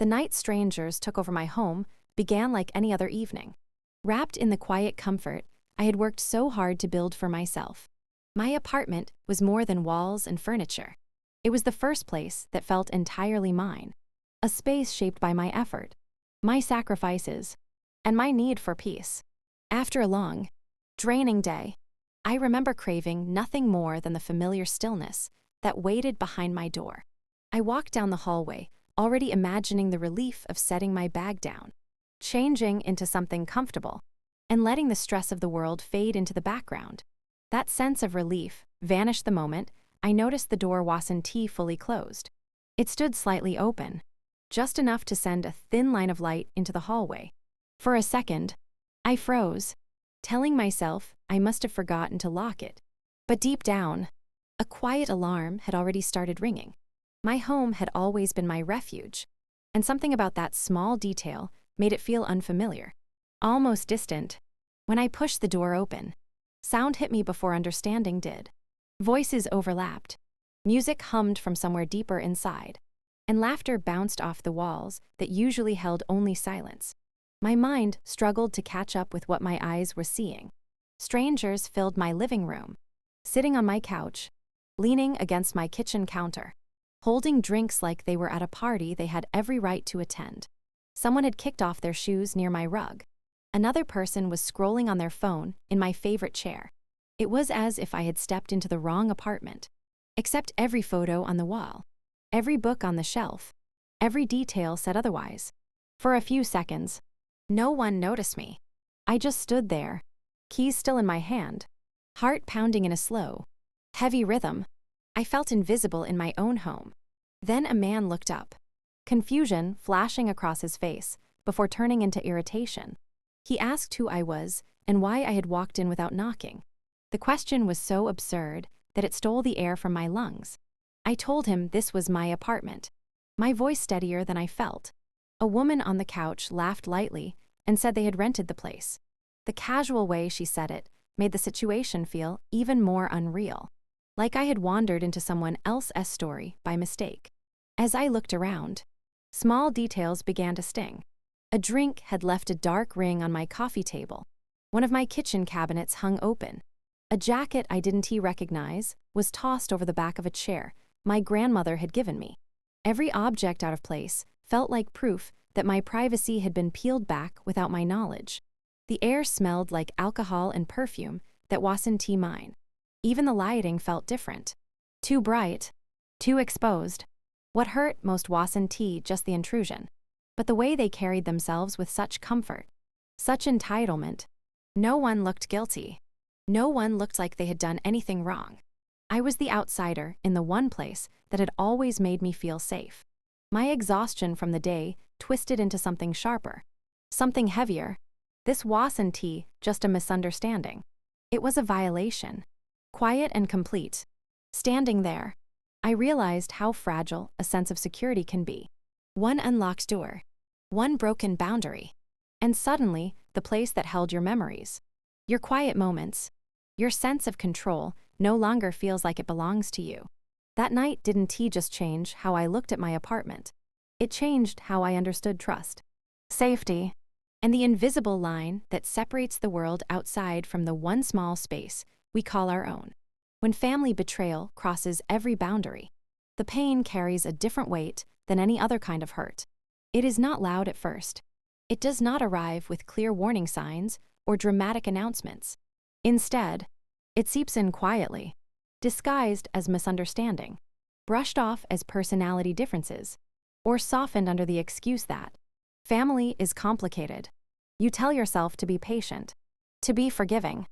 The night strangers took over my home began like any other evening. Wrapped in the quiet comfort I had worked so hard to build for myself. My apartment was more than walls and furniture. It was the first place that felt entirely mine. A space shaped by my effort, my sacrifices, and my need for peace. After a long, draining day, I remember craving nothing more than the familiar stillness that waited behind my door. I walked down the hallway, already imagining the relief of setting my bag down, changing into something comfortable, and letting the stress of the world fade into the background. That sense of relief vanished the moment I noticed the door wasn't fully closed. It stood slightly open, just enough to send a thin line of light into the hallway. For a second, I froze, telling myself I must have forgotten to lock it. But deep down, a quiet alarm had already started ringing. My home had always been my refuge, and something about that small detail made it feel unfamiliar, almost distant. When I pushed the door open, sound hit me before understanding did. Voices overlapped, music hummed from somewhere deeper inside, and laughter bounced off the walls that usually held only silence. My mind struggled to catch up with what my eyes were seeing. Strangers filled my living room, sitting on my couch, leaning against my kitchen counter, holding drinks like they were at a party they had every right to attend. Someone had kicked off their shoes near my rug. Another person was scrolling on their phone in my favorite chair. It was as if I had stepped into the wrong apartment. Except every photo on the wall, every book on the shelf, every detail said otherwise. For a few seconds, no one noticed me. I just stood there, keys still in my hand, heart pounding in a slow, heavy rhythm. I felt invisible in my own home. Then a man looked up, confusion flashing across his face before turning into irritation. He asked who I was and why I had walked in without knocking. The question was so absurd that it stole the air from my lungs. I told him this was my apartment, my voice steadier than I felt. A woman on the couch laughed lightly and said they had rented the place. The casual way she said it made the situation feel even more unreal, like I had wandered into someone else's story by mistake. As I looked around, small details began to sting. A drink had left a dark ring on my coffee table. One of my kitchen cabinets hung open. A jacket I didn't recognize was tossed over the back of a chair my grandmother had given me. Every object out of place felt like proof that my privacy had been peeled back without my knowledge. The air smelled like alcohol and perfume that wasn't mine. Even the lighting felt different. Too bright, too exposed. What hurt most wasn't just the intrusion, but the way they carried themselves with such comfort, such entitlement. No one looked guilty. No one looked like they had done anything wrong. I was the outsider in the one place that had always made me feel safe. My exhaustion from the day twisted into something sharper, something heavier. This wasn't just a misunderstanding. It was a violation, quiet and complete. Standing there, I realized how fragile a sense of security can be. One unlocked door, one broken boundary, and suddenly the place that held your memories, your quiet moments, your sense of control no longer feels like it belongs to you. That night didn't just change how I looked at my apartment. It changed how I understood trust, safety, and the invisible line that separates the world outside from the one small space we call our own. When family betrayal crosses every boundary, the pain carries a different weight than any other kind of hurt. It is not loud at first. It does not arrive with clear warning signs or dramatic announcements. Instead, it seeps in quietly, disguised as misunderstanding, brushed off as personality differences, or softened under the excuse that family is complicated. You tell yourself to be patient, to be forgiving,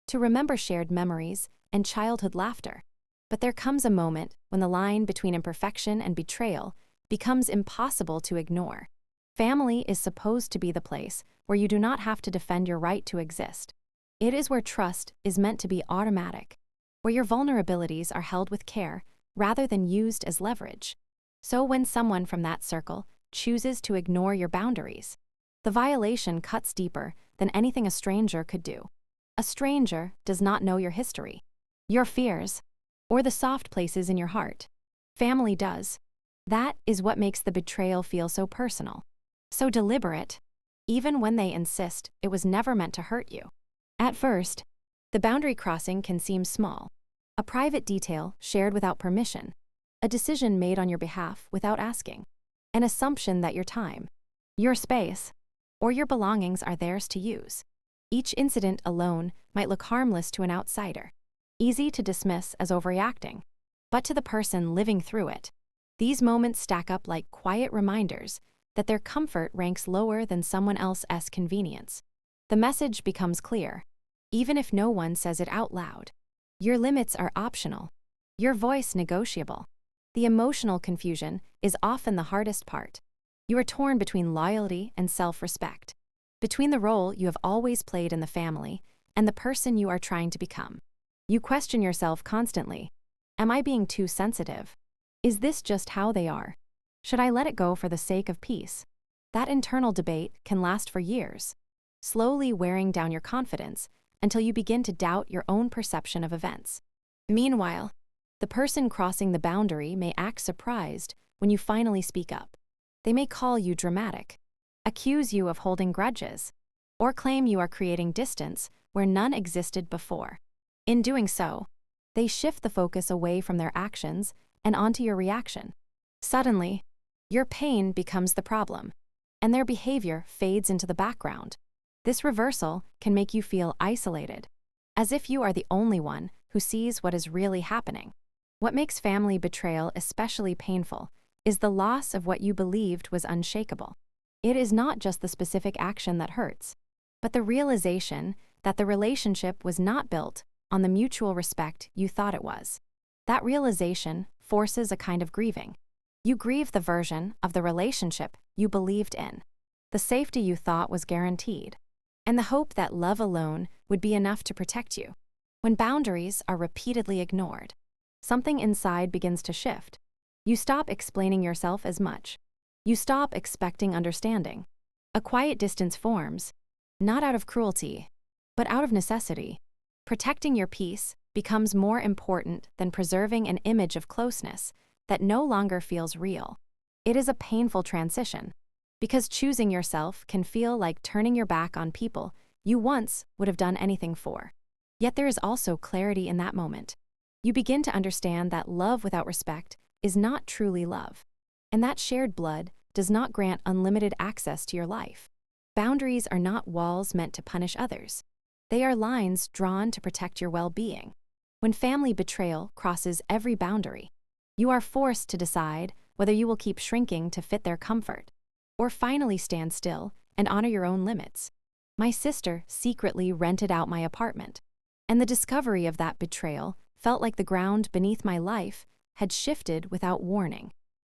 to remember shared memories and childhood laughter. But there comes a moment when the line between imperfection and betrayal becomes impossible to ignore. Family is supposed to be the place where you do not have to defend your right to exist. It is where trust is meant to be automatic, where your vulnerabilities are held with care rather than used as leverage. So when someone from that circle chooses to ignore your boundaries, the violation cuts deeper than anything a stranger could do. A stranger does not know your history, your fears, or the soft places in your heart. Family does. That is what makes the betrayal feel so personal, so deliberate, even when they insist it was never meant to hurt you. At first, the boundary crossing can seem small, a private detail shared without permission, a decision made on your behalf without asking, an assumption that your time, your space, or your belongings are theirs to use. Each incident alone might look harmless to an outsider, easy to dismiss as overreacting, but to the person living through it, these moments stack up like quiet reminders that their comfort ranks lower than someone else's convenience. The message becomes clear, even if no one says it out loud. Your limits are optional, your voice negotiable. The emotional confusion is often the hardest part. You are torn between loyalty and self-respect, between the role you have always played in the family and the person you are trying to become. You question yourself constantly. Am I being too sensitive? Is this just how they are? Should I let it go for the sake of peace? That internal debate can last for years, slowly wearing down your confidence until you begin to doubt your own perception of events. Meanwhile, the person crossing the boundary may act surprised when you finally speak up. They may call you dramatic, accuse you of holding grudges, or claim you are creating distance where none existed before. In doing so, they shift the focus away from their actions and onto your reaction. Suddenly, your pain becomes the problem, and their behavior fades into the background. This reversal can make you feel isolated, as if you are the only one who sees what is really happening. What makes family betrayal especially painful is the loss of what you believed was unshakable. It is not just the specific action that hurts, but the realization that the relationship was not built on the mutual respect you thought it was. That realization forces a kind of grieving. You grieve the version of the relationship you believed in, the safety you thought was guaranteed, and the hope that love alone would be enough to protect you. When boundaries are repeatedly ignored, something inside begins to shift. You stop explaining yourself as much. You stop expecting understanding. A quiet distance forms, not out of cruelty, but out of necessity. Protecting your peace becomes more important than preserving an image of closeness that no longer feels real. It is a painful transition, because choosing yourself can feel like turning your back on people you once would have done anything for. Yet there is also clarity in that moment. You begin to understand that love without respect is not truly love, and that shared blood does not grant unlimited access to your life. Boundaries are not walls meant to punish others. They are lines drawn to protect your well-being. When family betrayal crosses every boundary, you are forced to decide whether you will keep shrinking to fit their comfort, or finally stand still and honor your own limits. My sister secretly rented out my apartment, and the discovery of that betrayal felt like the ground beneath my life had shifted without warning.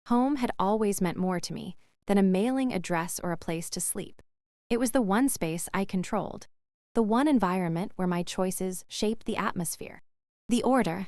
Home had always meant more to me than a mailing address or a place to sleep. It was the one space I controlled, the one environment where my choices shaped the atmosphere, the order,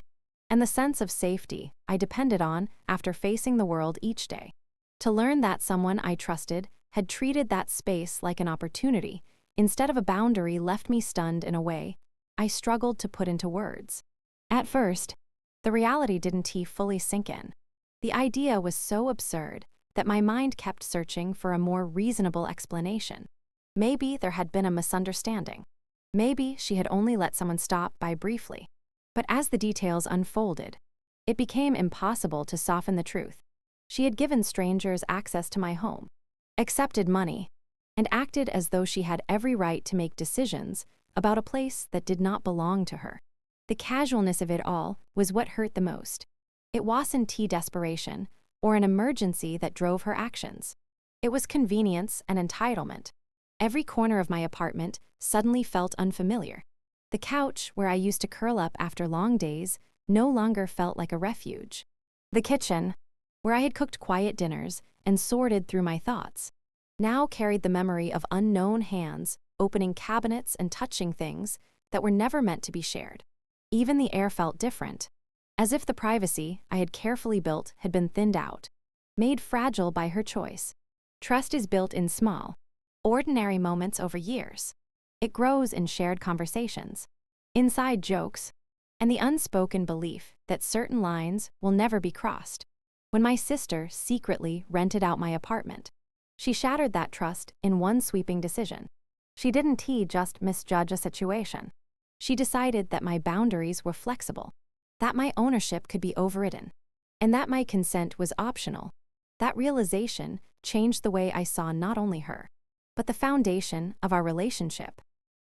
and the sense of safety I depended on after facing the world each day. To learn that someone I trusted had treated that space like an opportunity instead of a boundary left me stunned in a way I struggled to put into words. At first, the reality didn't fully sink in. The idea was so absurd that my mind kept searching for a more reasonable explanation. Maybe there had been a misunderstanding. Maybe she had only let someone stop by briefly. But as the details unfolded, it became impossible to soften the truth. She had given strangers access to my home, accepted money, and acted as though she had every right to make decisions about a place that did not belong to her. The casualness of it all was what hurt the most. It wasn't desperation or an emergency that drove her actions. It was convenience and entitlement. Every corner of my apartment suddenly felt unfamiliar. The couch where I used to curl up after long days no longer felt like a refuge. The kitchen, where I had cooked quiet dinners and sorted through my thoughts, now carried the memory of unknown hands opening cabinets and touching things that were never meant to be shared. Even the air felt different, as if the privacy I had carefully built had been thinned out, made fragile by her choice. Trust is built in small, ordinary moments over years. It grows in shared conversations, inside jokes, and the unspoken belief that certain lines will never be crossed. when my sister secretly rented out my apartment. She shattered that trust in one sweeping decision. She didn't just misjudge a situation. She decided that my boundaries were flexible, that my ownership could be overridden, and that my consent was optional. That realization changed the way I saw not only her, but the foundation of our relationship.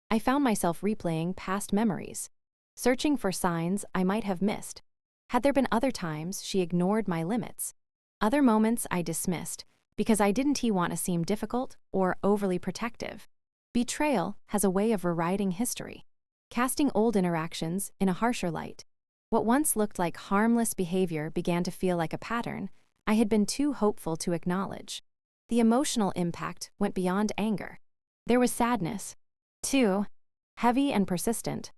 I found myself replaying past memories, searching for signs I might have missed. Had there been other times she ignored my limits? Other moments I dismissed because I didn't want to seem difficult or overly protective. Betrayal has a way of rewriting history, casting old interactions in a harsher light. What once looked like harmless behavior began to feel like a pattern I had been too hopeful to acknowledge. The emotional impact went beyond anger. There was sadness, too, heavy and persistent.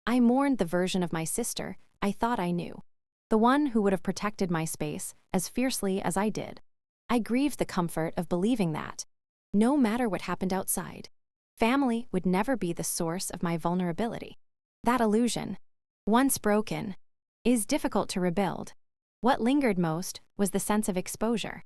I mourned the version of my sister I thought I knew, the one who would have protected my space as fiercely as I did. I grieved the comfort of believing that, no matter what happened outside, family would never be the source of my vulnerability. That illusion, once broken, is difficult to rebuild. What lingered most was the sense of exposure.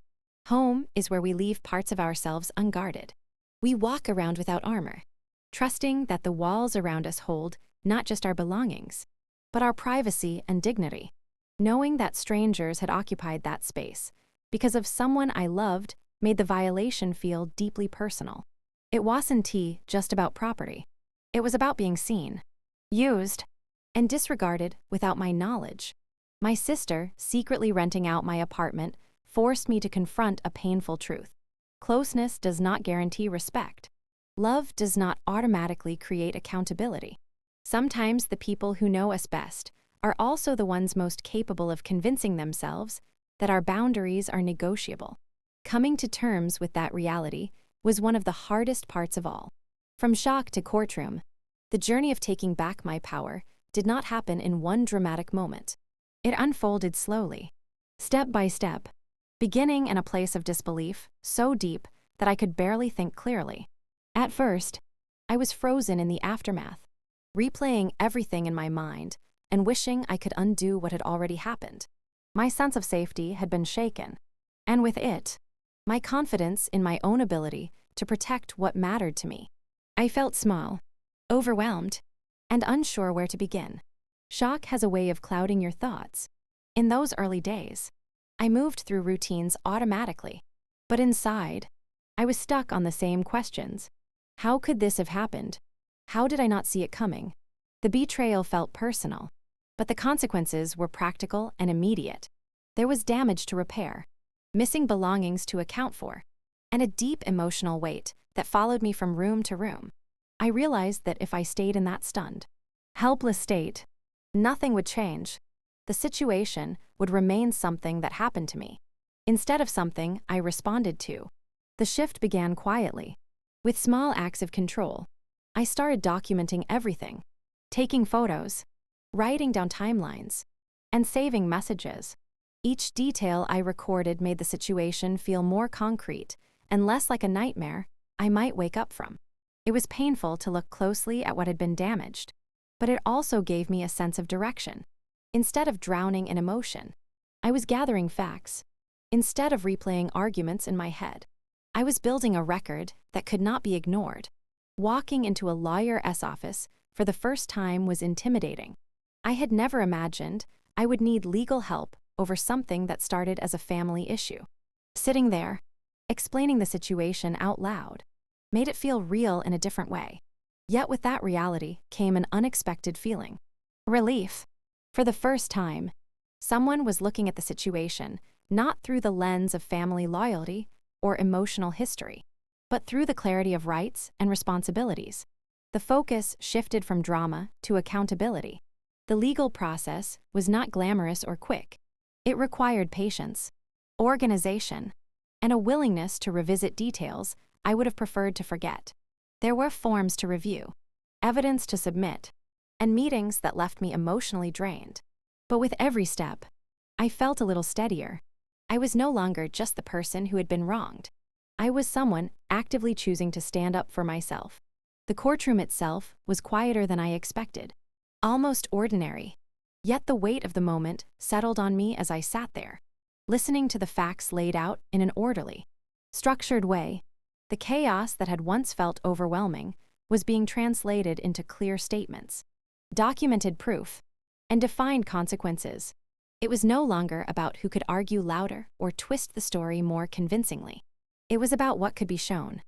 Home is where we leave parts of ourselves unguarded. We walk around without armor, trusting that the walls around us hold not just our belongings, but our privacy and dignity. Knowing that strangers had occupied that space because of someone I loved made the violation feel deeply personal. It wasn't just about property. It was about being seen, used, and disregarded without my knowledge. My sister secretly renting out my apartment forced me to confront a painful truth. Closeness does not guarantee respect. Love does not automatically create accountability. Sometimes the people who know us best are also the ones most capable of convincing themselves that our boundaries are negotiable. Coming to terms with that reality was one of the hardest parts of all. From shock to courtroom, the journey of taking back my power did not happen in one dramatic moment. It unfolded slowly, step by step, beginning in a place of disbelief so deep that I could barely think clearly. At first, I was frozen in the aftermath, replaying everything in my mind and wishing I could undo what had already happened. My sense of safety had been shaken, and with it, my confidence in my own ability to protect what mattered to me. I felt small, overwhelmed, and unsure where to begin. Shock has a way of clouding your thoughts. In those early days, I moved through routines automatically, but inside, I was stuck on the same questions. How could this have happened? How did I not see it coming? The betrayal felt personal, but the consequences were practical and immediate. There was damage to repair, missing belongings to account for, and a deep emotional weight that followed me from room to room. I realized that if I stayed in that stunned, helpless state, nothing would change. The situation would remain something that happened to me, instead of something I responded to. The shift began quietly, with small acts of control. I started documenting everything, taking photos, writing down timelines, and saving messages. Each detail I recorded made the situation feel more concrete and less like a nightmare I might wake up from. It was painful to look closely at what had been damaged, but it also gave me a sense of direction. Instead of drowning in emotion, I was gathering facts. Instead of replaying arguments in my head, I was building a record that could not be ignored. Walking into a lawyer's office for the first time was intimidating. I had never imagined I would need legal help over something that started as a family issue. Sitting there, explaining the situation out loud, made it feel real in a different way. Yet with that reality came an unexpected feeling. Relief. For the first time, someone was looking at the situation not through the lens of family loyalty or emotional history, but through the clarity of rights and responsibilities. The focus shifted from drama to accountability. The legal process was not glamorous or quick. It required patience, organization, and a willingness to revisit details I would have preferred to forget. There were forms to review, evidence to submit, and meetings that left me emotionally drained. But with every step, I felt a little steadier. I was no longer just the person who had been wronged. I was someone actively choosing to stand up for myself. The courtroom itself was quieter than I expected, almost ordinary. Yet the weight of the moment settled on me as I sat there. listening to the facts laid out in an orderly, structured way. The chaos that had once felt overwhelming was being translated into clear statements, documented proof, and defined consequences. It was no longer about who could argue louder or twist the story more convincingly. It was about what could be shown,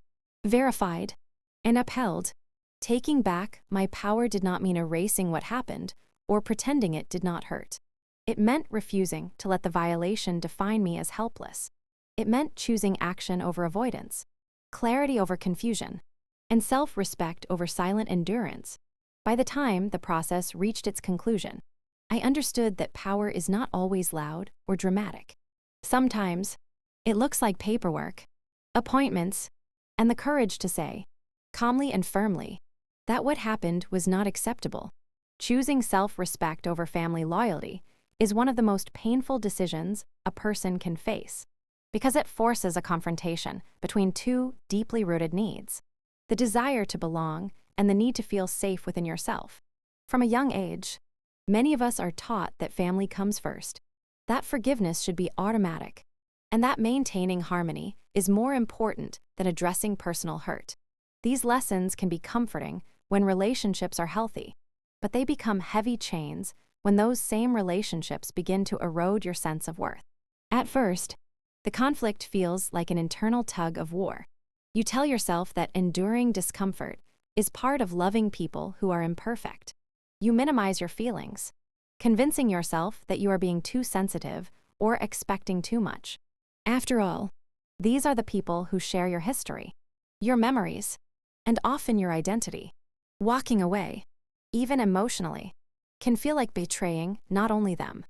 verified, and upheld. Taking back my power did not mean erasing what happened or pretending it did not hurt. It meant refusing to let the violation define me as helpless. It meant choosing action over avoidance, clarity over confusion, and self-respect over silent endurance. By the time the process reached its conclusion, I understood that power is not always loud or dramatic. Sometimes, it looks like paperwork, appointments, and the courage to say, calmly and firmly, that what happened was not acceptable. Choosing self-respect over family loyalty is one of the most painful decisions a person can face, because it forces a confrontation between two deeply rooted needs: the desire to belong and the need to feel safe within yourself. From a young age, many of us are taught that family comes first, that forgiveness should be automatic, and that maintaining harmony is more important than addressing personal hurt. These lessons can be comforting when relationships are healthy, but they become heavy chains when those same relationships begin to erode your sense of worth. At first, the conflict feels like an internal tug of war. You tell yourself that enduring discomfort is part of loving people who are imperfect. You minimize your feelings, convincing yourself that you are being too sensitive or expecting too much. After all, these are the people who share your history, your memories, and often your identity. Walking away, even emotionally, can feel like betraying not only them,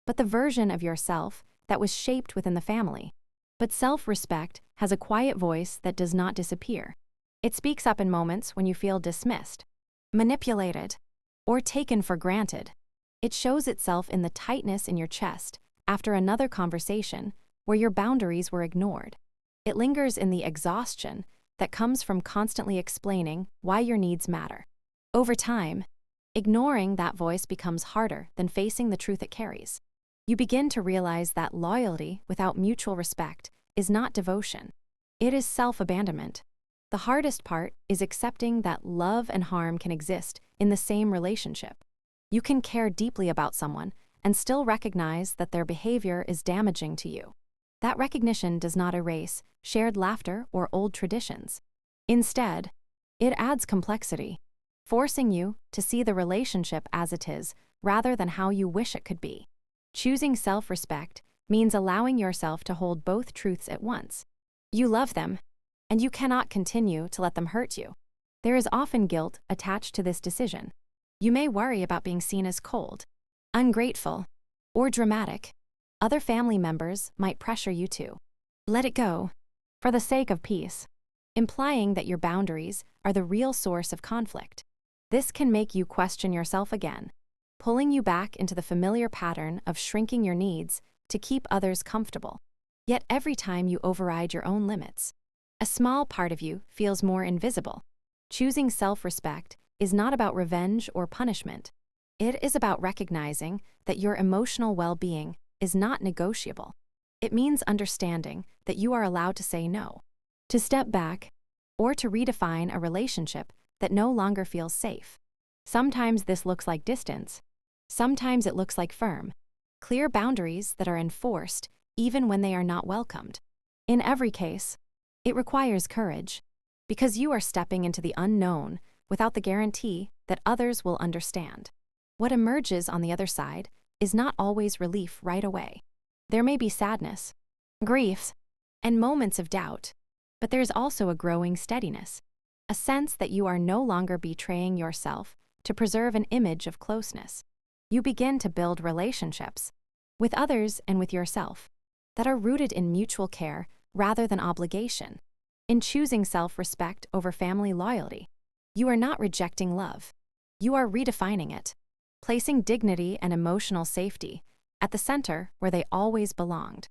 but the version of yourself that was shaped within the family. But self-respect has a quiet voice that does not disappear. It speaks up in moments when you feel dismissed, manipulated, or taken for granted. It shows itself in the tightness in your chest after another conversation where your boundaries were ignored. It lingers in the exhaustion that comes from constantly explaining why your needs matter. Over time, ignoring that voice becomes harder than facing the truth it carries. You begin to realize that loyalty without mutual respect is not devotion. It is self-abandonment. The hardest part is accepting that love and harm can exist in the same relationship. You can care deeply about someone and still recognize that their behavior is damaging to you. That recognition does not erase shared laughter or old traditions. Instead, it adds complexity, forcing you to see the relationship as it is rather than how you wish it could be. Choosing self-respect means allowing yourself to hold both truths at once. You love them, and you cannot continue to let them hurt you. There is often guilt attached to this decision. You may worry about being seen as cold, ungrateful, or dramatic. Other family members might pressure you to let it go for the sake of peace, implying that your boundaries are the real source of conflict. This can make you question yourself again, pulling you back into the familiar pattern of shrinking your needs to keep others comfortable. Yet every time you override your own limits, a small part of you feels more invisible. Choosing self-respect is not about revenge or punishment. It is about recognizing that your emotional well-being is not negotiable. It means understanding that you are allowed to say no, to step back, or to redefine a relationship that no longer feels safe. Sometimes this looks like distance. Sometimes it looks like firm, clear boundaries that are enforced even when they are not welcomed. In every case, it requires courage, because you are stepping into the unknown without the guarantee that others will understand. What emerges on the other side is not always relief right away. There may be sadness, grief, and moments of doubt, but there's also a growing steadiness, a sense that you are no longer betraying yourself to preserve an image of closeness. You begin to build relationships with others and with yourself that are rooted in mutual care rather than obligation. In choosing self-respect over family loyalty, you are not rejecting love. You are redefining it, placing dignity and emotional safety at the center where they always belonged.